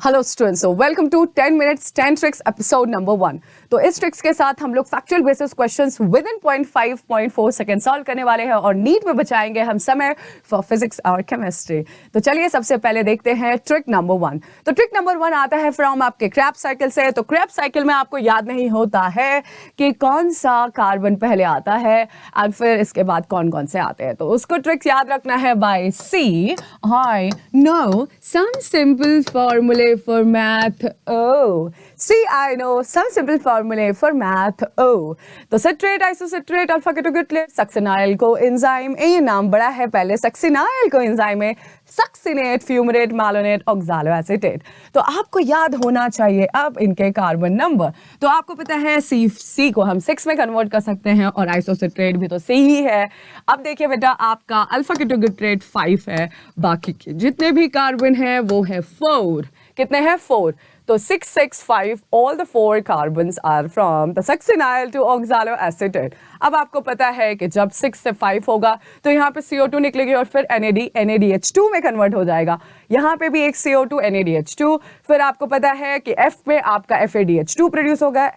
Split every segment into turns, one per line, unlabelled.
Hello students, so welcome to 10 minutes 10 tricks episode number 1। तो इस tricks के साथ हम लोग factual basis questions within 0.5-0.4 second solve करने वाले हैं और नीट में बचाएंगे हम समय फॉर फिजिक्स और केमिस्ट्री। तो चलिए सबसे पहले देखते हैं ट्रिक नंबर 1। तो ट्रिक नंबर 1 आता है फ्रॉम आपके क्रैप साइकिल से। तो क्रैप साइकिल में आपको याद नहीं होता है कि कौन सा कार्बन पहले आता है और फिर इसके बाद कौन कौन से आते हैं। तो उसको ट्रिक याद रखना है by see I know some simple फॉर्मूले for math. Oh, see, I know some simple formulae for math. Oh, तो citrate, isocitrate, alpha ketoglycerate, succinyl coenzyme। ये नाम बड़ा है, पहले succinyl coenzyme है, succinate, fumarate, malonate, oxaloacetate। तो आपको याद होना चाहिए अब इनके कार्बन नंबर। तो आपको पता है C को हम 6 में कन्वर्ट कर सकते हैं और आइसोसिट्रेट भी तो C ही है। अब देखिए बेटा, आपका अल्फा केटोग्लिसरेट 5 है, बाकी के जितने भी कार्बन है वो है 4। कितने हैं? 4। तो 6, 6, 5, all the 4 carbons are from the succinyl to oxaloacetate। अब आपको पता है कि जब 6 से 5 होगा तो यहाँ पे CO2 निकलेगी और फिर NADH2 में कन्वर्ट हो जाएगा। यहाँ पे भी एक CO2 NADH2, फिर आपको पता है कि F में आपका FADH2 प्रोड्यूस होगा,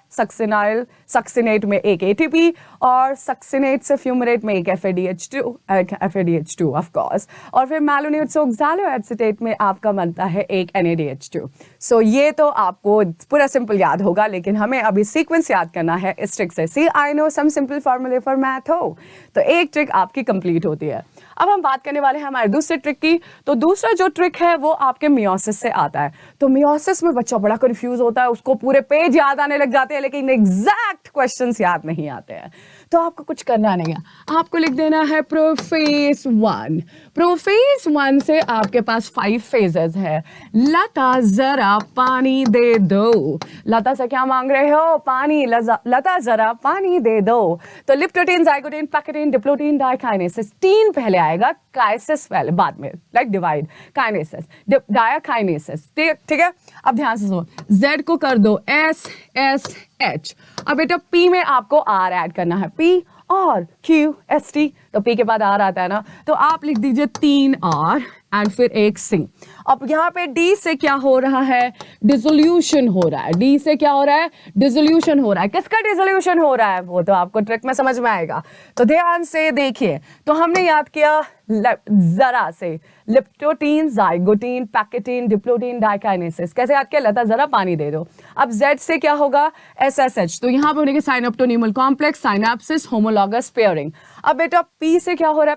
सक्सिनेट में एक ATP और सक्सिनेट से फ्यूमरेट में एक FADH2 ऑफ कोर्स, और फिर मैलोनेट से oxaloacetate में आपका बनता है एक NADH2। सो ये तो आपको पूरा सिंपल याद होगा, लेकिन हमें अभी सीक्वेंस याद करना है इस ट्रिक से। सी आई नो सम सिंपल फॉर्मूले फॉर मैथ हो, तो एक ट्रिक आपकी कंप्लीट होती है। अब हम बात करने वाले हैं हमारे दूसरे ट्रिक की। तो दूसरा जो ट्रिक है वो आपके मियोसिस से आता है। तो मियोसिस में बच्चा बड़ा कंफ्यूज होता है, उसको पूरे पेज याद आने लग जाते हैं लेकिन एग्जैक्ट क्वेश्चंस याद नहीं आते हैं। तो आपको कुछ करना नहीं है, आपको लिख देना है प्रोफेज 1। प्रोफेज 1 से आपके पास 5 फेजेस है। लता जरा पानी दे दो। लता से क्या मांग रहे हो? पानी। लता जरा पानी दे दो। तो leptotene, zygotene, pachytene, diplotene, diakinesis. 3 पहले आएगा, काइसिस पहले, बाद में, लाइक डिवाइड, काइनेसिस, डायाकाइनेसिस। ठीक है। अब ध्यान से सुनो, Z को कर दो SSH। अब बेटा P में आपको R ऐड करना है, P और QST। तो P के बाद R आता है ना, तो आप लिख दीजिए 3 R एंड फिर एक C। अब यहाँ पे D से क्या हो रहा है? डिसोल्यूशन हो रहा है। D से क्या हो रहा है? डिसोल्यूशन हो रहा है। किसका डिसोल्यूशन हो रहा है वो तो आपको ट्रिक में समझ में आएगा। तो ध्यान से देखिए, तो हमने याद किया जरा से, leptotene, zygotene, pachytene, diplotene, diakinesis. कैसे याद किया? लता जरा पानी दे दो। अब Z से क्या होगा? SSH। तो यहाँ पे होने के synaptonemal complex, synapsis, homologous pairing. अब बेटा P से क्या हो रहा है?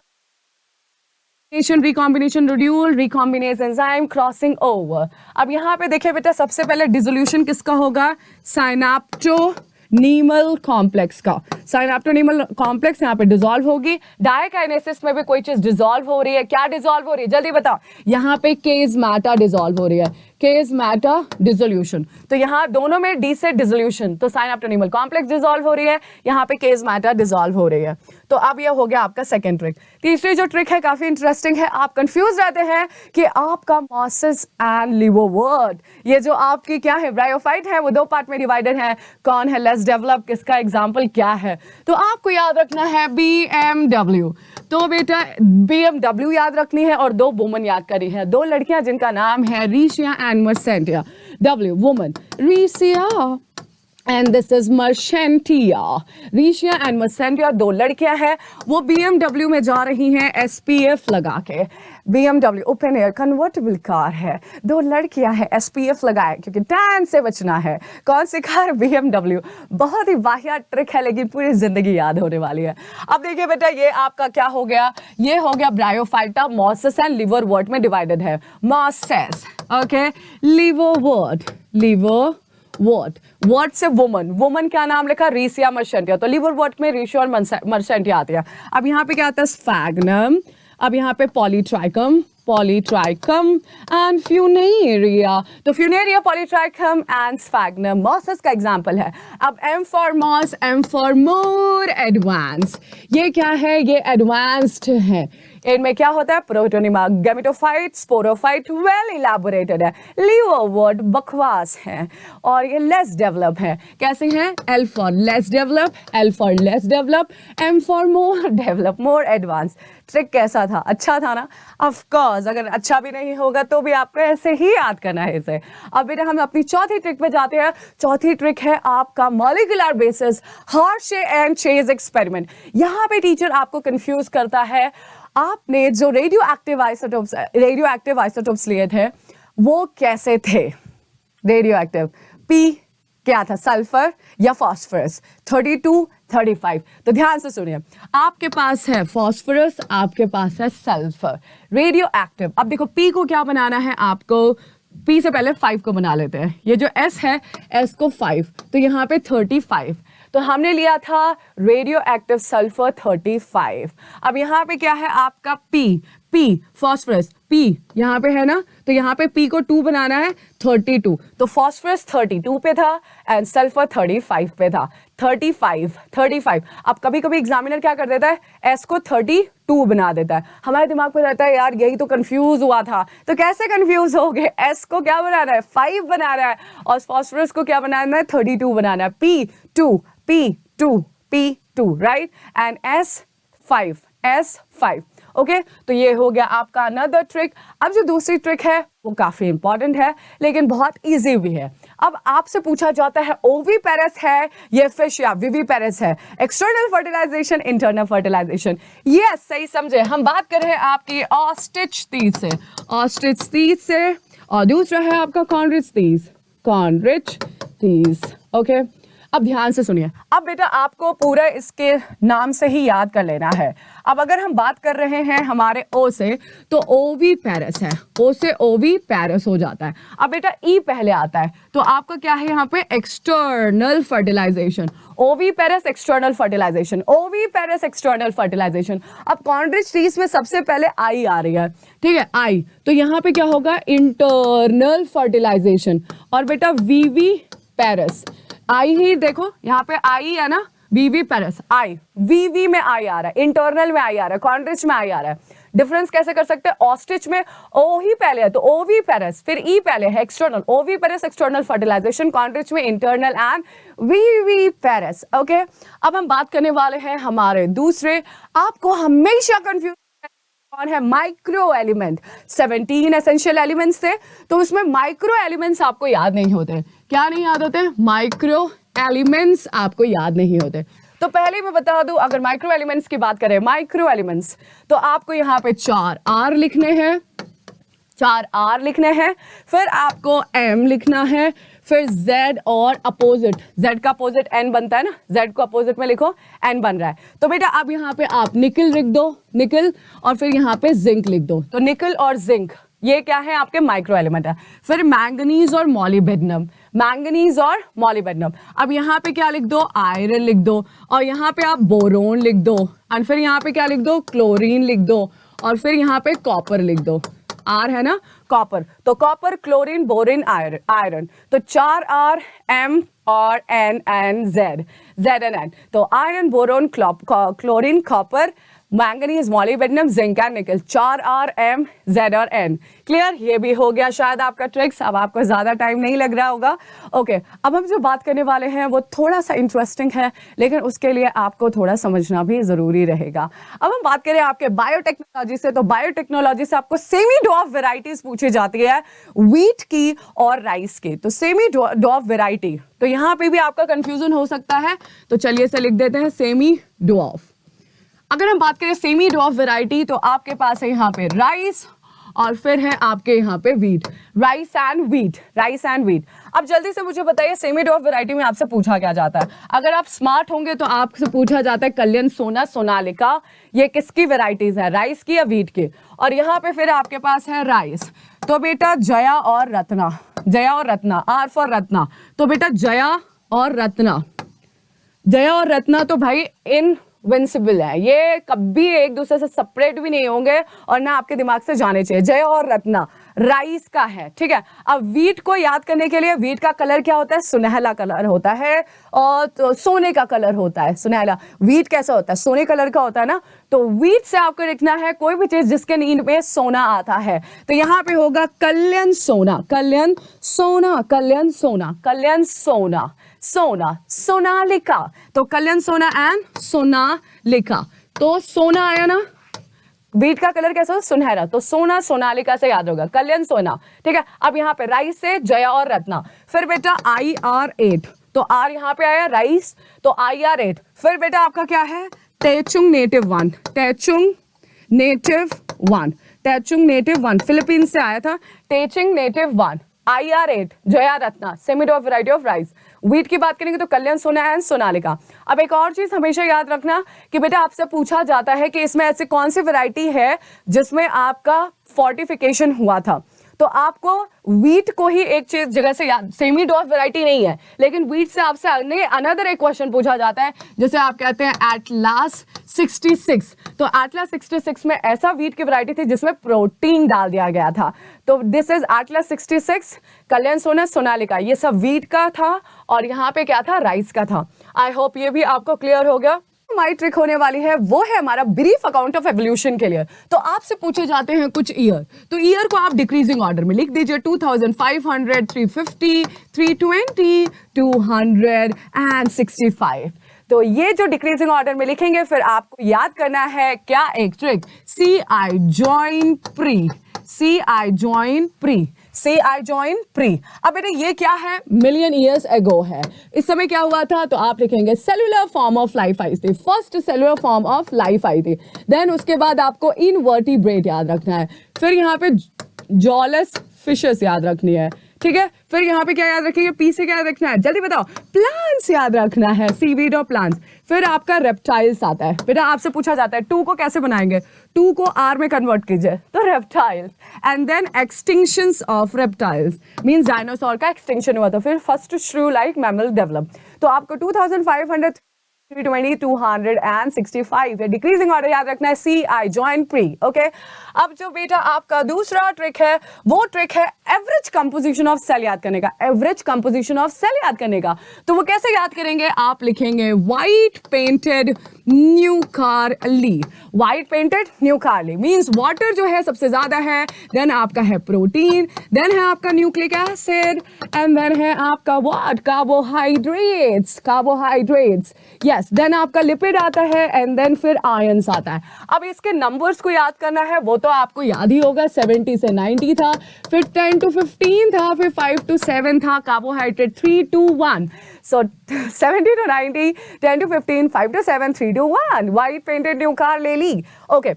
रिकॉम्बिनेशन, रिड्यूल, रिकॉम्बिनेज एंजाइम, क्रॉसिंग ओवर। अब यहाँ पे देखिए बेटा, सबसे पहले डिसोल्यूशन किसका होगा? साइनेप्टोनीमल कॉम्प्लेक्स का। साइनेप्टोनीमल कॉम्प्लेक्स यहाँ पे डिसॉल्व होगी। डायकाइनेसिस में भी कोई चीज डिसॉल्व हो रही है। क्या डिसॉल्व हो रही है? जल्दी बताओ। यहाँ पे केज मैटा डिसॉल्व हो रही है, केज मैटा डिसोल्यूशन। तो यहाँ दोनों में D से डिसोल्यूशन, तो साइनेप्टोनीमल कॉम्प्लेक्स डिसॉल्व हो रही है, यहाँ पे केज मैटा डिसॉल्व हो रही है। तो अब ये हो गया आपका सेकंड ट्रिक। तीसरी जो ट्रिक है काफी इंटरेस्टिंग है। आप कंफ्यूज रहते हैं कि आपका मॉसिस एंड लिवोवर्ट, ये जो आपकी क्या है, ब्रायोफाइट है, वो 2 पार्ट में डिवाइडेड है। कौन है लेस डेवलप, किसका एग्जाम्पल क्या है? तो आपको याद रखना है BMW। तो बेटा BMW याद रखनी है और 2 वुमन याद करी है, 2 लड़कियां जिनका नाम है Riccia and Marchantia. W woman, Riccia and this is Marchantia. Riccia and Marchantia 2 लड़कियां हैं, वो BMW में जा रही हैं SPF लगा के। BMW open air convertible car है, 2 लड़कियां हैं, SPF लगाए क्योंकि टैन से बचना है। कौन सी कार? BMW। बहुत ही वाहियात ट्रिक है लेकिन पूरी जिंदगी याद होने वाली है। अब देखिए बेटा, ये आपका क्या हो गया? ये हो गया ब्रायोफाइटा, मॉसिस एंड लिवरवर्ट में डिवाइडेड है। मॉसिस, ओके, लिवरवर्ट, लिवरवर्ट, वर्ट से वुमन, वुमन क्या नाम लिखा? रीसिया मर्सेंटिया। तो लिवरवर्ट में रीशिया और मर्सेंटिया आती है। अब यहाँ पे क्या आता है? स्फैग्नम। अब यहाँ पे पॉलीट्राइकम, पॉलीट्राइकम एंड फ्यूनेरिया। तो funaria, polytrichum and sphagnum mosses का एग्जांपल है। अब M for moss, M for more advance. ये क्या है? ये एडवांस्ड है। इनमें क्या होता है? Protonema, gametophyte, sporophyte, well elaborated है। लीवर वर्ड बकवास है और ये लेस डेवलप है। कैसे हैं? L for less develop, L for less develop, M for more develop, more advance. Trick कैसा था? अच्छा था ना? ऑफ कोर्स, अगर अच्छा भी नहीं होगा तो भी आपको ऐसे ही याद करना है इसे। अब बेटा हम अपनी चौथी ट्रिक पे जाते हैं। चौथी ट्रिक है आपका molecular basis Hershey and chase experiment. यहाँ पे टीचर आपको कंफ्यूज करता है। आपने जो रेडियो एक्टिव आइसोटोप्स लिए थे वो कैसे थे? रेडियो एक्टिव पी क्या था? सल्फर या फास्फोरस? 32, 35। तो ध्यान से सुनिए, आपके पास है फास्फोरस, आपके पास है सल्फर, रेडियो एक्टिव। अब देखो पी को क्या बनाना है आपको? पी से पहले 5 को बना लेते हैं। ये जो एस है, एस को 5, तो यहाँ पे 35। तो हमने लिया था रेडियो एक्टिव सल्फर 35। अब यहाँ पे क्या है आपका पी फास्फोरस, पी यहाँ पे है ना, तो यहाँ पे पी को 2 बनाना है, 32। तो फास्फोरस 32 पे था एंड सल्फर 35 पे था। 35। अब कभी कभी एग्जामिनर क्या कर देता है? एस को 32 बना देता है। हमारे दिमाग में रहता है यार यही तो कंफ्यूज हुआ था। तो कैसे कंफ्यूज हो गए? एस को क्या बनाना है? 5 बनाना है और फास्फोरस को क्या बनाना है? 32 बनाना है। P2, right? And S5। Okay, तो ये हो गया आपका अनदर ट्रिक। अब जो दूसरी ट्रिक है वो काफी इंपॉर्टेंट है लेकिन बहुत इजी भी है। अब आपसे पूछा जाता है ओवीपेरस है ये फिश या विविपेरस है? External fertilization, internal fertilization. Yes, सही समझे। हम बात कर रहे हैं आपकी ऑस्ट्रिच तीज से और दूसरा है आपका कॉनरिच तीज। ओके, अब ध्यान से सुनिए। अब बेटा आपको पूरा इसके नाम से ही याद कर लेना है। अब अगर हम बात कर रहे हैं हमारे ओ से, तो ओवीपेरस है, ओ से ओवीपेरस हो जाता है। अब बेटा ई पहले आता है, तो आपका क्या है यहाँ पे? External fertilization. Oviparous external fertilization. अब कॉनरिच ट्रीज में सबसे पहले आई आ रही है, ठीक है, आई। तो यहाँ पे क्या होगा? Internal fertilization. और बेटा विविपेरस, आई ही देखो यहाँ पे आई है ना, विविपेरस आई, वीवी में आई आ रहा है, इंटरनल में आई आ रहा है, कॉन्ट्रिच में आई आ रहा है। डिफरेंस कैसे कर सकते हैं? ऑस्ट्रिच में ओ ही पहले है तो ओवीपेरस, फिर ई पहले है एक्सटर्नल, ओवीपेरस एक्सटर्नल फर्टिलाइजेशन, कॉन्ट्रिच में इंटरनल एंड विविपेरस। ओके, अब हम बात करने वाले हैं हमारे दूसरे, आपको हमेशा कंफ्यूज कौन है? Micro element. 17 एसेंशियल एलिमेंट्स थे, तो उसमें माइक्रो एलिमेंट्स आपको याद नहीं होते। क्या नहीं याद होते? माइक्रो एलिमेंट्स आपको याद नहीं होते। तो पहले मैं बता दूं, अगर माइक्रो एलिमेंट्स की बात करें, माइक्रो एलिमेंट्स, तो आपको यहाँ पे 4 R लिखने हैं, फिर आपको M लिखना है, फिर Z और अपोजिट, Z का अपोजिट N बनता है ना, Z को अपोजिट में लिखो, N बन रहा है। तो बेटा अब यहाँ पे आप निकल लिख दो, निकल, और फिर यहाँ पे जिंक लिख दो। तो निकल और जिंक ये क्या है? आपके माइक्रो एलिमेंट है। फिर मैंगनीज और मॉलिब्डेनम, अब यहाँ पे क्या लिख दो? आयरन लिख दो, और यहाँ पे आप बोरोन लिख दो, और फिर यहाँ पे क्या लिख दो? क्लोरीन लिख दो, और फिर यहाँ पे कॉपर लिख दो। R है ना, कॉपर, तो कॉपर, क्लोरीन, बोरिन, आयरन। तो 4 R, M और N and Z and N। तो iron, boron, chlorine, copper, manganese, molybdenum, zinc and निकल। 4 R, M, Z और N। क्लियर? ये भी हो गया शायद आपका ट्रिक्स। अब आपको ज्यादा टाइम नहीं लग रहा होगा। ओके, अब हम जो बात करने वाले हैं वो थोड़ा सा इंटरेस्टिंग है, लेकिन उसके लिए आपको थोड़ा समझना भी जरूरी रहेगा। अब हम बात करें आपके बायोटेक्नोलॉजी से, तो बायोटेक्नोलॉजी से आपको सेमी डॉर्फ वेराइटीज पूछी जाती है, व्हीट की और राइस की। तो सेमी डॉर्फ वेराइटी, तो यहाँ पे भी आपका कंफ्यूजन हो सकता है, तो चलिए इसे लिख देते हैं सेमी डॉर्फ। अगर हम बात करें सेमी डॉर्फ वैरायटी, तो आपके पास है यहाँ पे राइस और फिर है आपके यहाँ पे व्हीट, राइस एंड व्हीट। अब जल्दी से मुझे बताइए सेमी डॉर्फ वैरायटी में आपसे पूछा क्या जाता है? अगर आप स्मार्ट होंगे तो आपसे पूछा जाता है कल्याण, सोना, सोनालिका, ये किसकी वैरायटीज है? राइस की या व्हीट की? और यहाँ पे फिर आपके पास है राइस, तो बेटा जया और रत्ना, आर फॉर रत्ना, तो बेटा जया और रत्ना तो भाई इनविंसिबल है, ये कभी एक दूसरे से सेपरेट भी नहीं होंगे और ना आपके दिमाग से जाने चाहिए। जया और रत्ना, राइस का है, ठीक है। अब वीट को याद करने के लिए वीट का कलर क्या होता है, सुनहला कलर होता है, और तो सोने का कलर होता है सुनहला। वीट कैसा होता है, सोने कलर का होता है ना। तो वीट से आपको लिखना है कोई भी चीज जिसके नींद में सोना आता है। तो यहां पे होगा कल्याण सोना, कल्याण सोना, कल्याण सोना, कल्याण सोना, सोना, सोनालिका। तो कल्याण सोना एंड सोनालिका। तो सोना आया ना, वीट का कलर कैसा हो, सुनहरा, तो सोना सोनालिका से याद होगा, कल्याण सोना, ठीक है। अब यहाँ पे राइस से जया और रत्ना। फिर बेटा IR8, तो आर यहाँ पे आया राइस, तो IR8। फिर बेटा आपका क्या है, Taichung native one, Taichung native one, Taichung native one, Philippines से आया था, Taichung native one, IR8, Jaya Ratna, semi of variety of rice. Wheat की बात करेंगे तो कल्याण सोना एंड सोनालिका। अब एक और चीज हमेशा याद रखना कि बेटा आपसे पूछा जाता है कि इसमें ऐसी कौन सी वैरायटी है जिसमें आपका फोर्टिफिकेशन हुआ था। तो आपको वीट को ही एक चीज जगह से याद, सेमी डॉफ वैरायटी नहीं है, लेकिन वीट से आपसे अनदर एक क्वेश्चन पूछा जाता है, जैसे आप कहते हैं एटलास 66। तो एटलास 66 में ऐसा वीट की वैरायटी थी जिसमें प्रोटीन डाल दिया गया था। तो दिस इज एटलास 66, कल्याण सोना सोनालिका, ये सब वीट का था और यहाँ पे क्या था, राइस का था। आई होप ये भी आपको क्लियर हो गया। हमारी ट्रिक होने वाली है वो है हमारा ब्रीफ अकाउंट ऑफ एवोल्यूशन के लिए। तो आपसे पूछे जाते हैं कुछ ईयर, तो ईयर को आप डिक्रीजिंग ऑर्डर में लिख दीजिए, 2500, 350, 320, 265। तो ये जो डिक्रीजिंग ऑर्डर में लिखेंगे, फिर आपको याद करना है क्या, एक trick, CI join pre, CI join pre, CI join pre. अब बेटा ये क्या है, मिलियन ईयर्स एगो है, इस समय क्या हुआ था, तो आप लिखेंगे सेलुलर फॉर्म ऑफ लाइफ आई थी, first cellular form of life आई थी। देन उसके बाद आपको इनवर्टिब्रेट याद रखना है, फिर यहाँ पे जॉलस फिशेस याद रखनी है, ठीक है। फिर यहाँ पे क्या याद रखेंगे, पी से क्या याद रखना है, जल्दी बताओ, प्लांट्स याद रखना है, सीवीड और प्लांट्स। फिर आपका रेप्टाइल्स आता है। बेटा आपसे पूछा जाता है 2 को कैसे बनाएंगे, 2 को R में कन्वर्ट कीजिए, तो reptiles. And then extinctions of reptiles means dinosaur का एक्सटिंक्शन हुआ था, फिर फर्स्ट श्रू लाइक मैमल डेवलप। तो आपको 2500, 320, 265 डिक्रीजिंग ऑर्डर याद रखना है, CI जॉइन प्री, ओके। अब जो बेटा आपका दूसरा ट्रिक है वो ट्रिक है एवरेज कंपोजिशन ऑफ सेल याद करने का, एवरेज कंपोजिशन ऑफ सेल याद करने का। तो वो कैसे याद करेंगे, आप लिखेंगे white painted nucleally, white painted nucleally means water जो है सबसे ज्यादा है, देन आपका है प्रोटीन, देन है आपका न्यूक्लिक एसिड, एंड देन है आपका what, carbohydrates, carbohydrates, yes, then आपका लिपिड आता है, एंड देन फिर आयंस आता है। अब इसके नंबर्स को याद करना है, वो तो आपको याद ही होगा, 70 से 90 था, फिर 10 to 15 था, फिर 5 to 7 था, carbohydrate 3 to 1। So 70 to 90, 10 to 15, 5 to 7, 3 to 1. White painted nucleoli. Okay.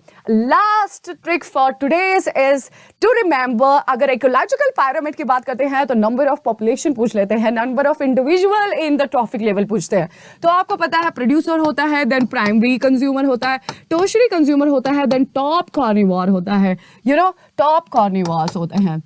Last trick for today's is to remember, अगर ecological pyramid की बात करते हैं तो number of population पूछ लेते हैं, number of individual in the trophic level पूछते हैं। तो आपको पता है producer होता है, then primary consumer होता है, tertiary consumer होता है, then top carnivore होता है, you know, top carnivores होते हैं।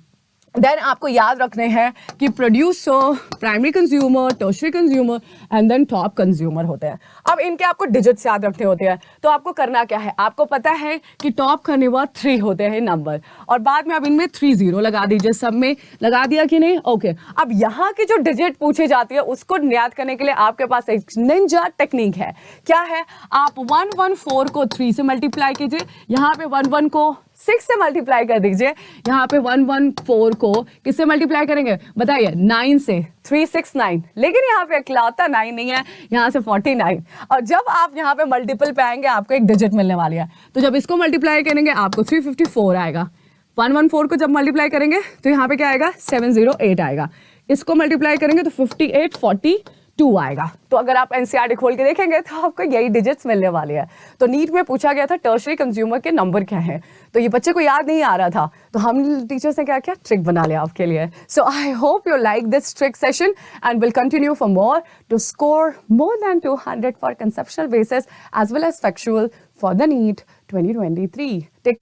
देन आपको याद रखने हैं कि producer, primary consumer, tertiary consumer and then top consumer होते हैं। अब इनके आपको डिजिट्स याद रखने होते हैं। तो आपको करना क्या है, आपको पता है कि टॉप करने बाद 3 होते हैं नंबर, और बाद में अब इनमें 3 0 लगा दीजिए, सब में लगा दिया कि नहीं, ओके। अब यहाँ की जो डिजिट पूछी जाती है उसको याद करने के लिए आपके पास एक निंजा टेक्निक है। क्या है, आप 114 को 3 से मल्टीप्लाई कीजिए, यहाँ पे 11 को 6 से मल्टीप्लाई कर दीजिए, यहाँ पे 114 को किससे मल्टीप्लाई करेंगे बताइए, 9 से, 369। लेकिन यहाँ पे इकलौता 9 नहीं है, यहाँ से 49। और जब आप यहाँ पे मल्टीपल पे आएंगे आपको एक डिजिट मिलने वाली है, तो जब इसको मल्टीप्लाई करेंगे आपको 354 आएगा। 114 को जब मल्टीप्लाई करेंगे तो यहाँ पे क्या आएगा, 708 आएगा। इसको मल्टीप्लाई करेंगे तो 5842 आएगा। तो अगर आप एनसीईआरटी खोल के देखेंगे तो आपको यही डिजिट्स मिलने वाली है। तो नीट में पूछा गया था टर्शियरी कंज्यूमर के नंबर क्या है, तो ये बच्चे को याद नहीं आ रहा था, तो हम टीचर्स ने क्या किया, ट्रिक बना लिया आपके लिए। So I hope you like this trick session and will continue for more to score more than 200 for conceptual basis as well as factual for the NEET 2023. Take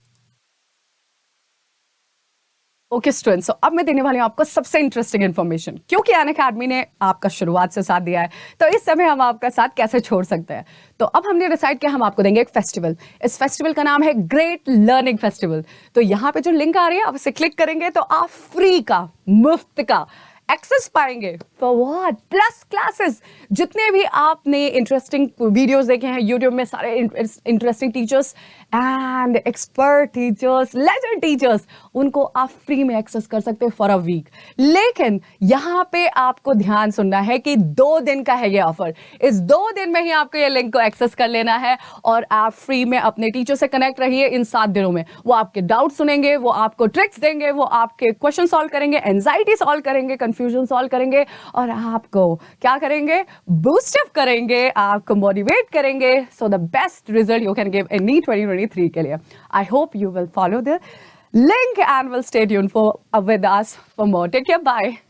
okay student, so अब मैं देने वाली हूँ आपको सबसे interesting information, क्योंकि अन academy ने आपका शुरुआत से साथ दिया है, तो इस समय हम आपका साथ कैसे छोड़ सकते हैं। तो अब हमने डिसाइड किया हम आपको देंगे एक फेस्टिवल। इस फेस्टिवल का नाम है ग्रेट लर्निंग फेस्टिवल। तो यहाँ पे जो लिंक आ रही है आप इसे क्लिक करेंगे तो आप फ्री का, मुफ्त का एक्सेस पाएंगे फॉर व्हाट, प्लस क्लासेस। जितने भी आपने इंटरेस्टिंग वीडियोस देखे हैं यूट्यूब में, सारे interesting teachers and expert teachers, legend teachers, उनको आप फ्री में एक्सेस कर सकते हैं फॉर अ वीक। लेकिन यहाँ पे आपको ध्यान सुनना है कि 2 दिन का है ये ऑफर। इस 2 दिन में ही आपको ये लिंक को एक्सेस कर लेना है और आप फ्री में अपने टीचर से कनेक्ट रहिए इन 7 दिनों में। वो आपके डाउट सुनेंगे, वो आपको ट्रिक्स देंगे, वो आपके क्वेश्चन सॉल्व करेंगे, एंजाइटी सॉल्व करेंगे, कंफ्यूजन सॉल्व करेंगे और आपको क्या करेंगे, बूस्ट अप करेंगे, आपको मोटिवेट करेंगे so the best result you can give in NEET 2023 के लिए। I hope you will follow the link and will stay tuned for with us for more. Take care. Bye.